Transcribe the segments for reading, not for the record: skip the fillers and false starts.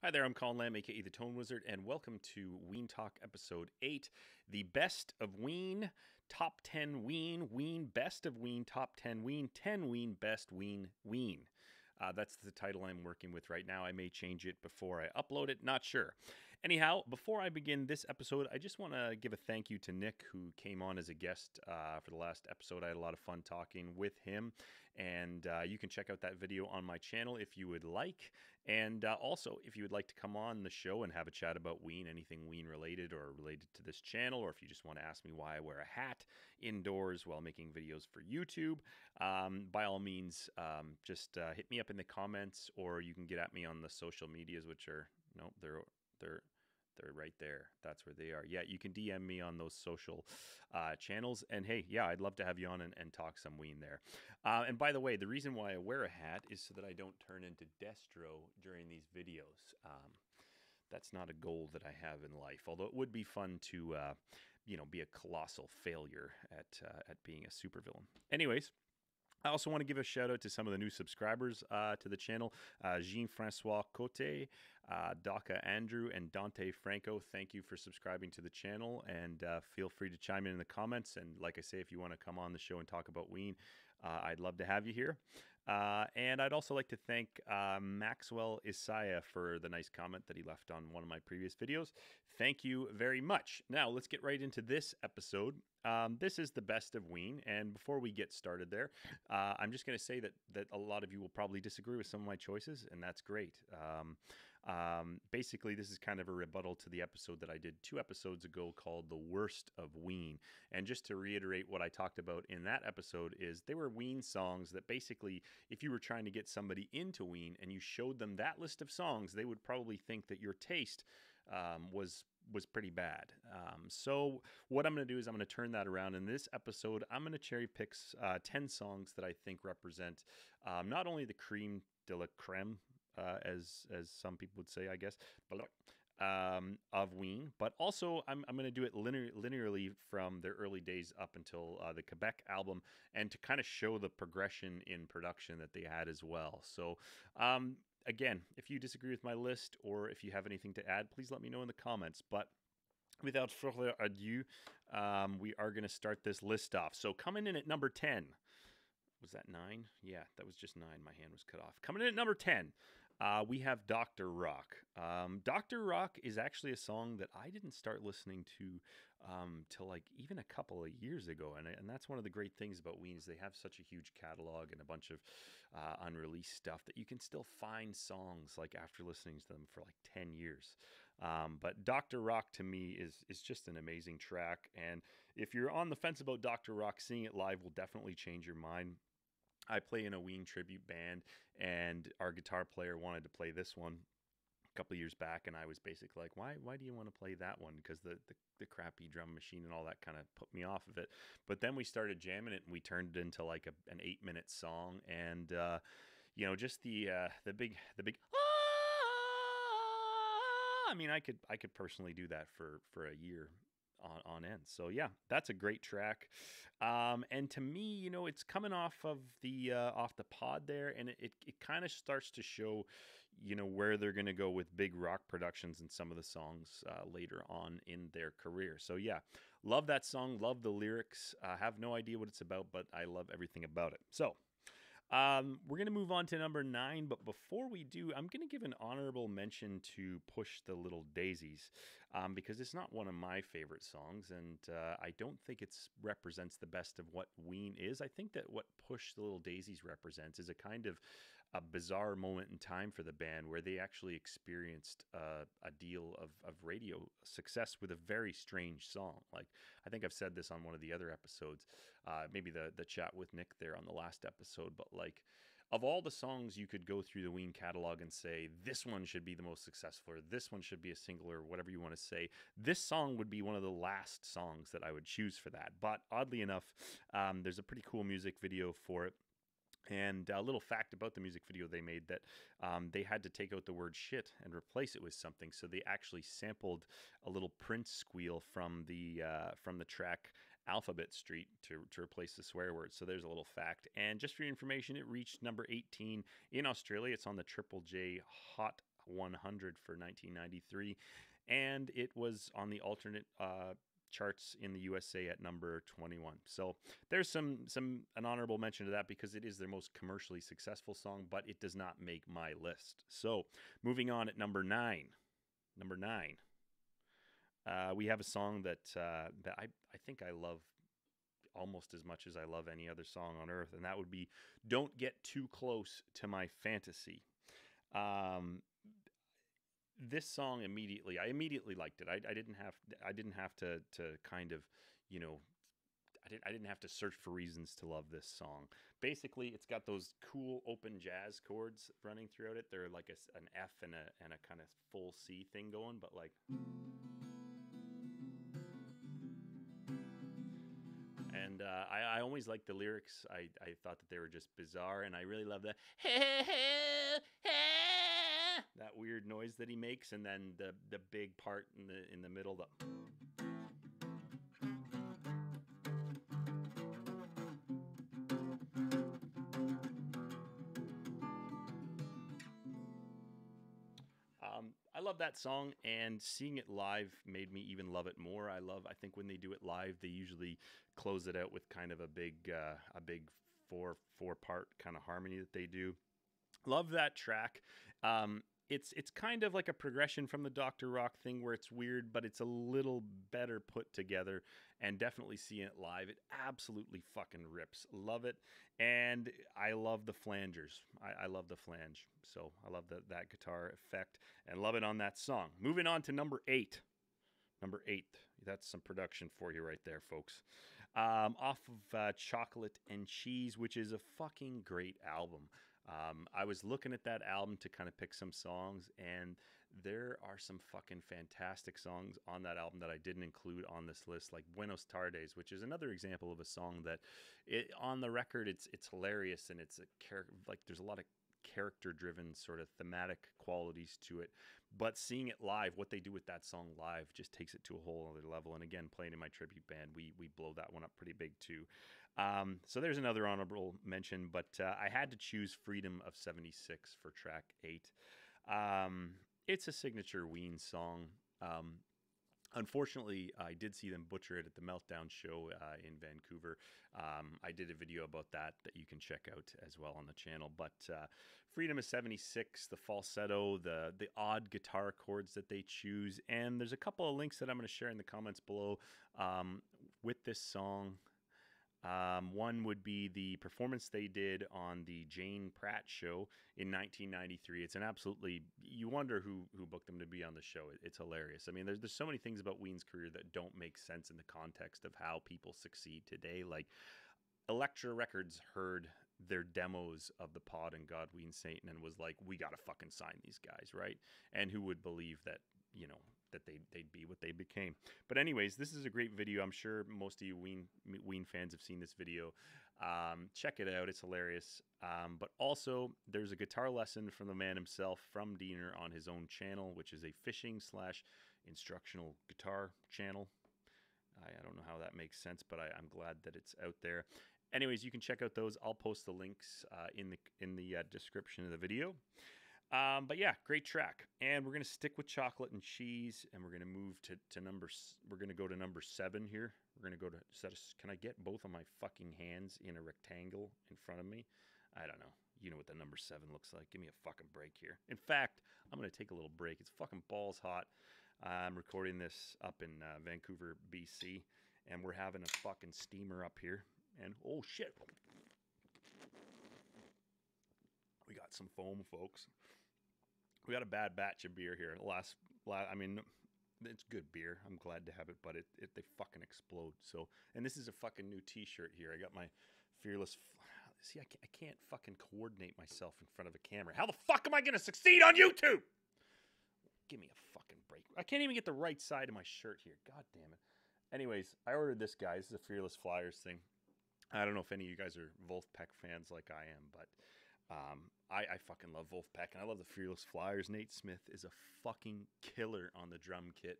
Hi there, I'm Colin Lamb, aka the Tone Wizard, and welcome to Ween Talk Episode 8, the Best of Ween, Top 10 Ween, Ween Best of Ween, Top 10 Ween, 10 Ween, Best Ween, Ween. That's the title I'm working with right now. I may change it before I upload it, not sure. Anyhow, before I begin this episode, I just want to give a thank you to Nick, who came on as a guest for the last episode. I had a lot of fun talking with him, and you can check out that video on my channel if you would like. And also, if you would like to come on the show and have a chat about Ween, anything Ween related or related to this channel, or if you just want to ask me why I wear a hat indoors while making videos for YouTube, by all means, just hit me up in the comments, or you can get at me on the social medias, which are, no, they're right there. That's where they are. Yeah, you can DM me on those social channels. And hey, yeah, I'd love to have you on and talk some Ween there. And by the way, the reason why I wear a hat is so that I don't turn into Destro during these videos. That's not a goal that I have in life, although it would be fun to, be a colossal failure at being a supervillain. Anyways, I also want to give a shout out to some of the new subscribers to the channel. Jean-Francois Cote, Daka Andrew, and Dante Franco. Thank you for subscribing to the channel, and feel free to chime in the comments. And like I say, if you want to come on the show and talk about Ween, I'd love to have you here. And I'd also like to thank Maxwell Isaiah for the nice comment that he left on one of my previous videos. Thank you very much. Now, let's get right into this episode. This is the best of Ween, and before we get started there, I'm just going to say that a lot of you will probably disagree with some of my choices, and that's great. Basically, this is kind of a rebuttal to the episode that I did 2 episodes ago called The Worst of Ween. And just to reiterate what I talked about in that episode is they were Ween songs that basically, if you were trying to get somebody into Ween and you showed them that list of songs, they would probably think that your taste was pretty bad. So what I'm going to do is I'm going to turn that around. In this episode, I'm going to cherry pick 10 songs that I think represent not only the cream de la creme, as some people would say, I guess, of Ween, but also I'm going to do it linearly from their early days up until the Quebec album, and to kind of show the progression in production that they had as well. So again, if you disagree with my list, or if you have anything to add, please let me know in the comments. But without further ado, we are going to start this list off. So coming in at number 10, was that 9? Yeah, that was just 9. My hand was cut off. Coming in at number 10, we have Dr. Rock. Dr. Rock is actually a song that I didn't start listening to till like even a couple of years ago. And that's one of the great things about Ween is they have such a huge catalog and a bunch of unreleased stuff that you can still find songs like after listening to them for like 10 years. But Dr. Rock to me is just an amazing track. And if you're on the fence about Dr. Rock, seeing it live will definitely change your mind. I play in a Ween tribute band, and our guitar player wanted to play this one a couple of years back, and I was basically like, why do you want to play that one? Because the crappy drum machine and all that kind of put me off of it. But then we started jamming it, and we turned it into like an 8-minute song, and just the big I mean, I could personally do that for a year on end. So yeah, that's a great track. And to me, it's coming off of the pod there, and it kind of starts to show, where they're going to go with big rock productions and some of the songs later on in their career. So yeah, love that song, love the lyrics. Have no idea what it's about, but I love everything about it. So we're going to move on to number 9, but before we do, I'm going to give an honorable mention to Push the Little Daisies, because it's not one of my favorite songs, and I don't think it represents the best of what Ween is. I think that what Push the Little Daisies represents is a kind of a bizarre moment in time for the band where they actually experienced a deal of radio success with a very strange song. Like, I think I've said this on one of the other episodes, maybe the chat with Nick there on the last episode, but like, of all the songs you could go through the Ween catalog and say, this one should be the most successful, or this one should be a single, or whatever you want to say, this song would be one of the last songs that I would choose for that. But oddly enough, there's a pretty cool music video for it. And a little fact about the music video they made, that they had to take out the word shit and replace it with something. So they actually sampled a little Prince squeal from the track Alphabet Street to replace the swear word. So there's a little fact. And just for your information, it reached number 18 in Australia. It's on the Triple J Hot 100 for 1993, and it was on the alternate charts in the USA at number 21. So there's an honorable mention to that because it is their most commercially successful song, but it does not make my list. So moving on at number 9. Number 9. We have a song that I think I love almost as much as I love any other song on earth, and that would be "Don't Get Too Close to My Fantasy." This song I immediately liked it. I didn't have to kind of, you know, I didn't have to search for reasons to love this song. Basically, it's got those cool open jazz chords running throughout it. They're like an F and a kind of full C thing going, but like. And I always liked the lyrics. I thought that they were just bizarre, and I really love that that weird noise that he makes, and then the big part in the middle. I love that song, and seeing it live made me even love it more. I think when they do it live, they usually close it out with kind of a big four part kind of harmony that they do. Love that track. It's kind of like a progression from the Dr. Rock thing where it's weird, but it's a little better put together, and definitely seeing it live, it absolutely fucking rips. Love it. And I love the flangers. I love the flange. So I love that guitar effect and love it on that song. Moving on to number 8. Number 8. That's some production for you right there, folks. Off of Chocolate and Cheese, which is a fucking great album. I was looking at that album to kind of pick some songs, and there are some fucking fantastic songs on that album that I didn't include on this list, like Buenos Tardes, which is another example of a song that on the record it's hilarious, and it's like there's a lot of character-driven sort of thematic qualities to it. But seeing it live, what they do with that song live just takes it to a whole other level. And again, playing in my tribute band, we blow that one up pretty big too. So there's another honorable mention, but I had to choose Freedom of 76 for track 8. It's a signature Ween song. Unfortunately, I did see them butcher it at the Meltdown show in Vancouver. I did a video about that you can check out as well on the channel. But Freedom of 76, the falsetto, the odd guitar chords that they choose, and there's a couple of links that I'm going to share in the comments below with this song. One would be the performance they did on the Jane Pratt show in 1993. It's an absolutely, you wonder who booked them to be on the show. It's hilarious. I mean, there's so many things about Ween's career that don't make sense in the context of how people succeed today. Like Elektra Records heard their demos of the Pod and God Ween Satan and was like, we got to fucking sign these guys, right? And who would believe that, you know, that they'd be what they became. But anyways, this is a great video. I'm sure most of you Ween fans have seen this video. Check it out. It's hilarious. But also, there's a guitar lesson from the man himself from Diener on his own channel, which is a fishing/instructional guitar channel. I don't know how that makes sense, but I'm glad that it's out there. Anyways, you can check out those. I'll post the links in the description of the video. But yeah, great track. And we're going to stick with Chocolate and Cheese, and we're going to move to we're going to go to number 7 here. We're going to go to, can I get both of my fucking hands in a rectangle in front of me? I don't know. You know what the number 7 looks like. Give me a fucking break here. In fact, I'm going to take a little break. It's fucking balls hot. I'm recording this up in Vancouver, BC, and we're having a fucking steamer up here. And oh shit. We got some foam, folks. We got a bad batch of beer here. I mean, it's good beer. I'm glad to have it, but they fucking explode. So, and this is a fucking new T-shirt here. I got my Fearless. See, I can't fucking coordinate myself in front of a camera. How the fuck am I gonna succeed on YouTube? Give me a fucking break. I can't even get the right side of my shirt here. God damn it. Anyways, I ordered this, guys. This is a Fearless Flyers thing. I don't know if any of you guys are Wolfpack fans like I am, but I fucking love Wolfpack, and I love the Fearless Flyers. Nate Smith is a fucking killer on the drum kit,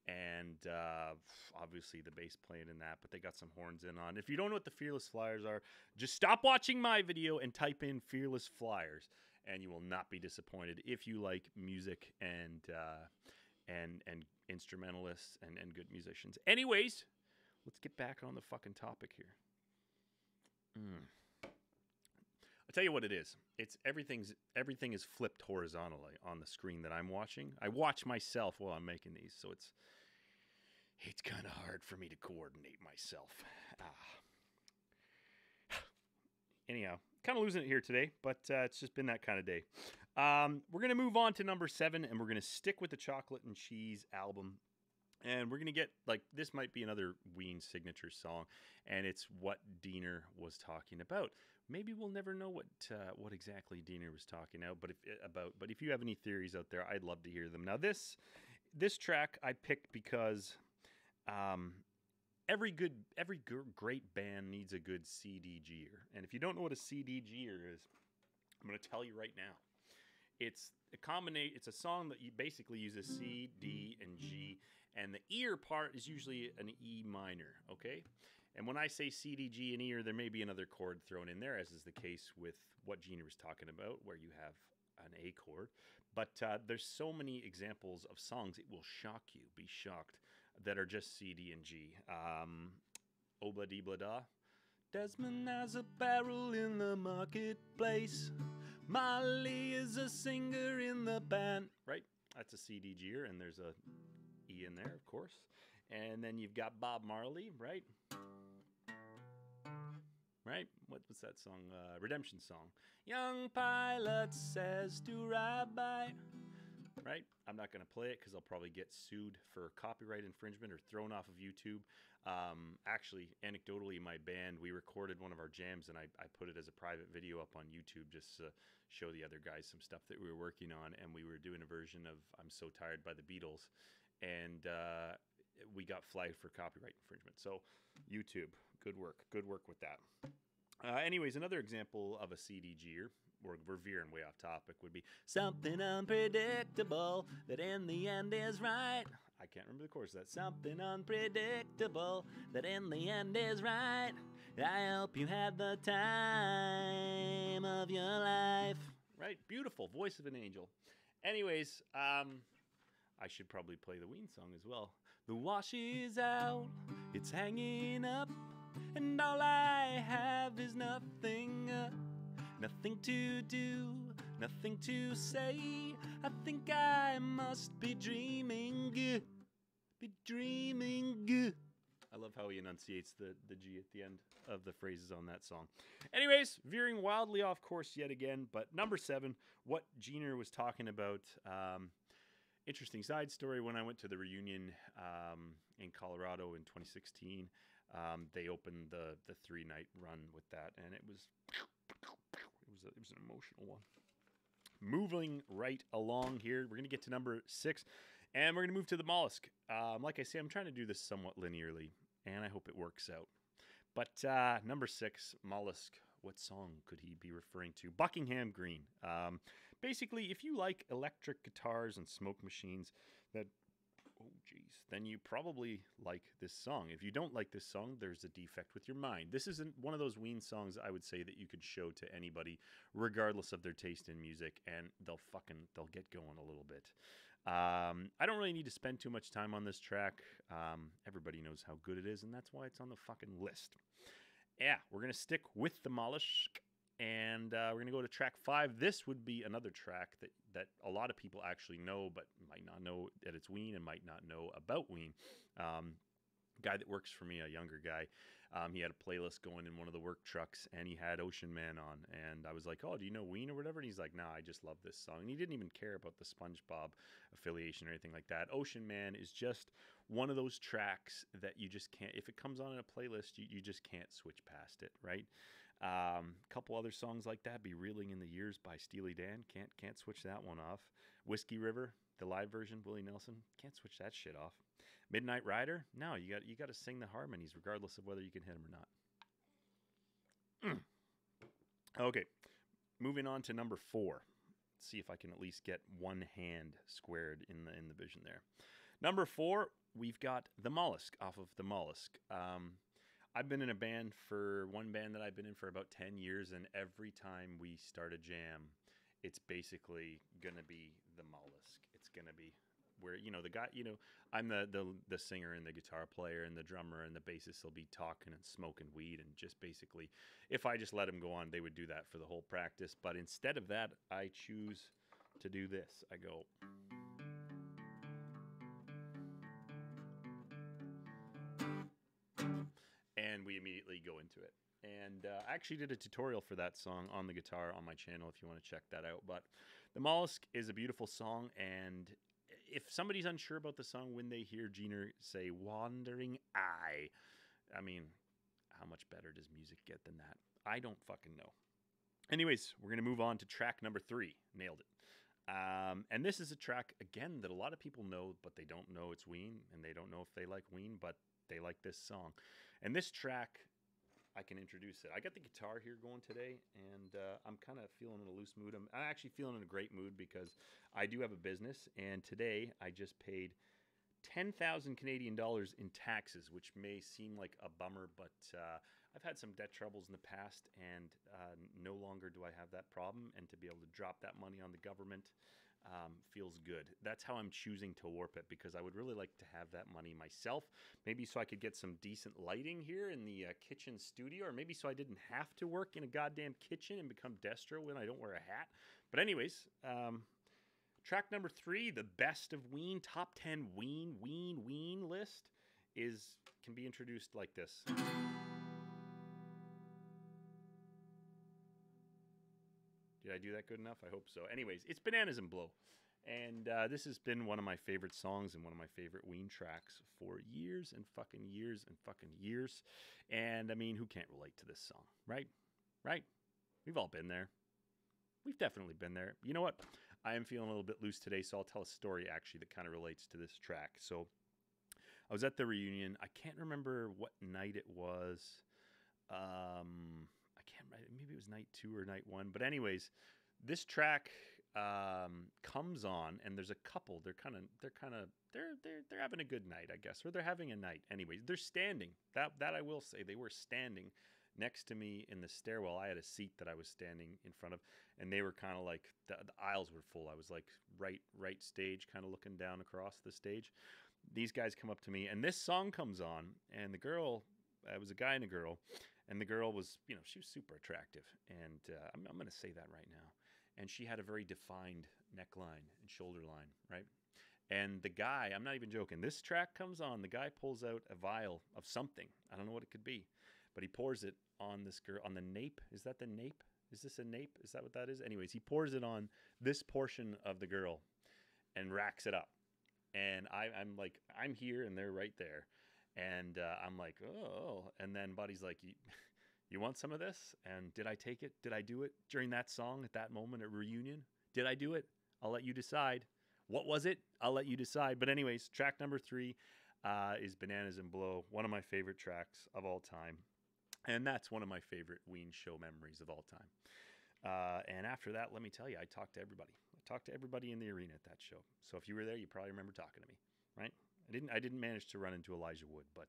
and obviously the bass playing in that, but they got some horns in on. If you don't know what the Fearless Flyers are, just stop watching my video and type in Fearless Flyers, and you will not be disappointed if you like music and instrumentalists and good musicians. Anyways, let's get back on the fucking topic here. I'll tell you what it is. It's everything is flipped horizontally on the screen that I'm watching. I watch myself while I'm making these, so it's kind of hard for me to coordinate myself. Anyhow, kind of losing it here today, but it's just been that kind of day. We're going to move on to number 7, and we're going to stick with the Chocolate and Cheese album. And we're going to get, like, this might be another Ween signature song, and it's What Diener Was Talking About. Maybe we'll never know what exactly Diener was talking about, but if you have any theories out there, I'd love to hear them. Now, this track I picked because every great band needs a good CDGer. And if you don't know what a CDGer is, I'm going to tell you right now. It's a song that you basically uses C, D, and G, and the ear part is usually an E minor, okay? And when I say C, D, G, and ear, there may be another chord thrown in there, as is the case with what Gina was talking about, where you have an A chord. But there's so many examples of songs, it will shock you, be shocked, that are just C, D, and G. Obla Dee Blah Da. Desmond has a barrel in the marketplace. Molly is a singer in the band. Right? That's a C, D, G-er, and there's a E in there, of course. And then you've got Bob Marley, right? Right? What's that song? Redemption song. Young pilot says to Rabbi. Right? I'm not going to play it because I'll probably get sued for copyright infringement or thrown off of YouTube. Actually, anecdotally, my band, we recorded one of our jams and I put it as a private video up on YouTube just to show the other guys some stuff that we were working on. And we were doing a version of I'm So Tired by the Beatles. And we got flagged for copyright infringement. So YouTube, good work with that. Anyways, another example of a CDGer, we're veering way off topic, would be something unpredictable that in the end is right. I can't remember the chorus of that. Something unpredictable that in the end is right. I hope you had the time of your life. Right? Beautiful. Voice of an angel. Anyways, I should probably play the Ween song as well. The wash is out, it's hanging up, and all I have is nothing, nothing to do, nothing to say. I think I must be dreaming, I love how he enunciates the G at the end of the phrases on that song. Anyways, veering wildly off course yet again, but number 7, What Gina Was Talking About. Interesting side story, when I went to the reunion in Colorado in 2016, they opened the 3-night run with that, and it was an emotional one. Moving right along here, we're going to get to number 6, and we're going to move to the Mollusk. Like I say, I'm trying to do this somewhat linearly, and I hope it works out. But number 6, Mollusk. What song could he be referring to? Buckingham Green. Basically, if you like electric guitars and smoke machines, then you probably like this song. If you don't like this song, there's a defect with your mind. This isn't one of those Ween songs I would say that you could show to anybody, regardless of their taste in music, and they'll get going a little bit. I don't really need to spend too much time on this track. Everybody knows how good it is, and that's why it's on the fucking list. Yeah, we're going to stick with the Mollusk, and we're going to go to track 5. This would be another track that a lot of people actually know, but might not know that it's Ween and might not know about Ween. Guy that works for me, a younger guy, he had a playlist going in one of the work trucks, and he had Ocean Man on, and I was like, oh, do you know Ween or whatever? And he's like, nah, I just love this song. And he didn't even care about the SpongeBob affiliation or anything like that. Ocean Man is just one of those tracks that you just can't, if it comes on in a playlist, you just can't switch past it, right? A couple other songs like that, Be Reeling in the Years by Steely Dan, can't switch that one off. Whiskey River, the live version, Willie Nelson, can't switch that shit off. Midnight Rider, no, you got to sing the harmonies regardless of whether you can hit them or not. Okay, moving on to number 4. Let's see if I can at least get one hand squared in the vision there. Number 4, we've got the Mollusk, off of the Mollusk. I've been in a band that I've been in for about 10 years, and every time we start a jam, it's basically going to be the Mollusk. It's going to be where, the guy, I'm the singer and the guitar player and the drummer and the bassist will be talking and smoking weed, and just basically, if I just let them go on, they would do that for the whole practice. But instead of that, I choose to do this. I go. And we immediately go into it. And I actually did a tutorial for that song on the guitar on my channel if you want to check that out. But the Mollusk is a beautiful song, and if somebody's unsure about the song when they hear Gina say "Wandering Eye," I mean, how much better does music get than that? I don't fucking know. Anyways, we're going to move on to track number 3. Nailed it. And this is a track, again, that a lot of people know, but they don't know it's Ween, and they don't know if they like Ween, but they like this song. And this track, I can introduce it. I got the guitar here going today, and I'm kind of feeling in a loose mood. I'm actually feeling in a great mood because I do have a business, and today I just paid 10,000 Canadian dollars in taxes, which may seem like a bummer, but I've had some debt troubles in the past, and no longer do I have that problem, and to be able to drop that money on the government feels good. That's how I'm choosing to warp it, because I would really like to have that money myself, maybe so I could get some decent lighting here in the kitchen studio, or maybe so I didn't have to work in a goddamn kitchen and become Destro when I don't wear a hat. But anyways, track number 3, the best of Ween, top 10 Ween list, can be introduced like this. Did I do that good enough? I hope so. Anyways, it's Bananas and Blow. And this has been one of my favorite songs and one of my favorite Ween tracks for years and fucking years and fucking years. And I mean, who can't relate to this song, right? Right? We've all been there. We've definitely been there. You know what? I am feeling a little bit loose today, so I'll tell a story actually that kind of relates to this track. So I was at the reunion. I can't remember what night it was. I can't remember. Maybe it was night 2 or night 1. But anyways, this track comes on, and there's a couple. They're having a good night, I guess, or they're having a night. Anyways, they're standing. That I will say, they were standing next to me in the stairwell. I had a seat that I was standing in front of, and they were kind of like the aisles were full. I was like right stage, kind of looking down across the stage. These guys come up to me, and this song comes on, and the girl, it was a guy and a girl, and the girl was, she was super attractive, and I'm going to say that right now. And she had a very defined neckline and shoulder line, right? And the guy, I'm not even joking, this track comes on, the guy pulls out a vial of something. I don't know what it could be, but he pours it on this girl, on the nape. Is that the nape? Is this a nape? Is that what that is? Anyways, he pours it on this portion of the girl and racks it up. And I'm like, I'm here and they're right there. And I'm like, oh. And then Buddy's like, you want some of this? And did I take it? Did I do it during that song at that moment at reunion? Did I do it? I'll let you decide. What was it? I'll let you decide. But anyways, track number 3 is Bananas and Blow, one of my favorite tracks of all time. And that's one of my favorite Ween show memories of all time. And after that, let me tell you, I talked to everybody. I talked to everybody in the arena at that show. So if you were there, you probably remember talking to me, right? I didn't manage to run into Elijah Wood, but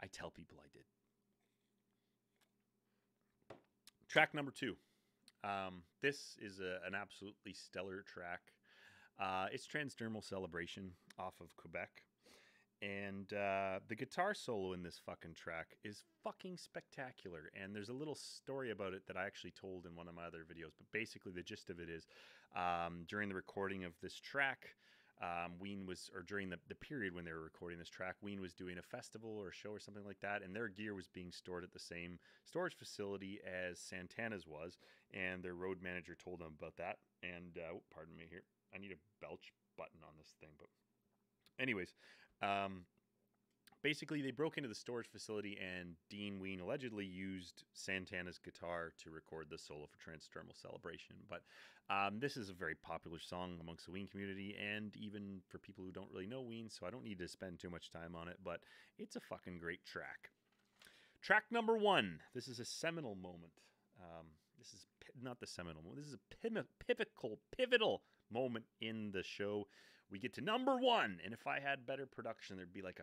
I tell people I did. Track number 2. This is an absolutely stellar track. It's Transdermal Celebration off of Quebec. And the guitar solo in this fucking track is fucking spectacular. And there's a little story about it that I actually told in one of my other videos. But basically the gist of it is during the recording of this track, Ween was, or during the period when they were recording this track, Ween was doing a festival or a show or something like that, and their gear was being stored at the same storage facility as Santana's was, and their road manager told them about that. And pardon me here, I need a belch button on this thing, but anyways, basically they broke into the storage facility, and Dean Ween allegedly used Santana's guitar to record the solo for Transdermal Celebration. But this is a very popular song amongst the Ween community, and even for people who don't really know Ween, so I don't need to spend too much time on it, but it's a fucking great track. Track number 1. This is a seminal moment. This is not the seminal moment. This is a pivotal moment in the show. We get to number 1, and if I had better production, there'd be like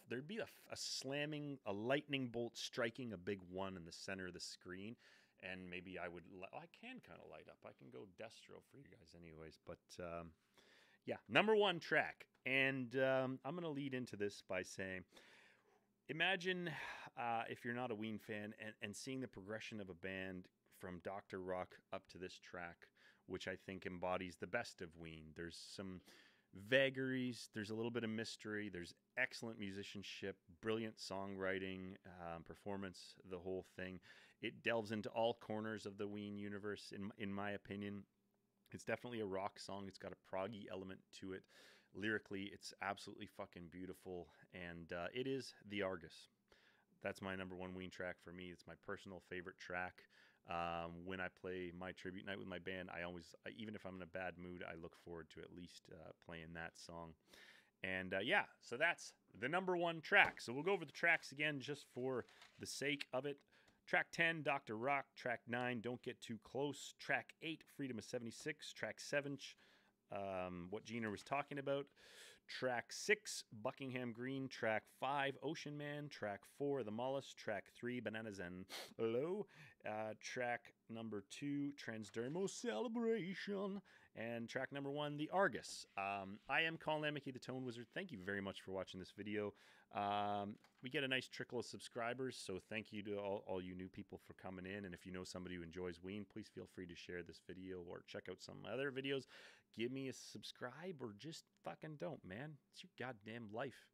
there'd be a slamming, a lightning bolt striking a big 1 in the center of the screen, and maybe I would, I can kind of light up. I can go destro for you guys anyways, but yeah, number one track. And I'm going to lead into this by saying, imagine if you're not a Ween fan and seeing the progression of a band from Dr. Rock up to this track, which I think embodies the best of Ween. There's some vagaries, there's a little bit of mystery, there's excellent musicianship, brilliant songwriting, performance, the whole thing. It delves into all corners of the Ween universe, in my opinion. It's definitely a rock song. It's got a proggy element to it. Lyrically, it's absolutely fucking beautiful, and it is The Argus. That's my number one Ween track for me. It's my personal favorite track. When I play my tribute night with my band, I always, even if I'm in a bad mood, I look forward to at least playing that song. And yeah, so that's the number one track. So we'll go over the tracks again just for the sake of it. Track 10, Dr. Rock. Track 9, Don't Get Too Close. Track 8, Freedom of 76. Track 7, what Gina was talking about. Track 6, Buckingham Green. Track 5, Ocean Man. Track 4, The Mollusk. Track 3, Bananas and Low. Track number 2, Transdermal Celebration. And track number 1, The Argus. I am Colin, the Tone Wizard. Thank you very much for watching this video. We get a nice trickle of subscribers, so thank you to all you new people for coming in. And if you know somebody who enjoys Ween, please feel free to share this video or check out some other videos. Give me a subscribe or just fucking don't, man. It's your goddamn life.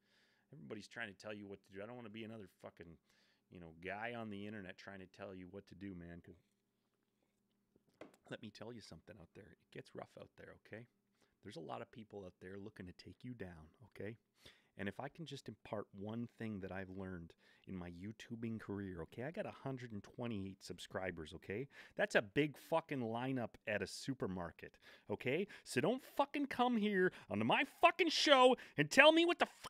Everybody's trying to tell you what to do. I don't want to be another fucking, guy on the internet trying to tell you what to do, man. 'Cause let me tell you something out there. It gets rough out there, okay? There's a lot of people out there looking to take you down, okay? And if I can just impart one thing that I've learned in my YouTubing career, okay? I got 128 subscribers, okay? That's a big fucking lineup at a supermarket, okay? So don't fucking come here onto my fucking show and tell me what the fuck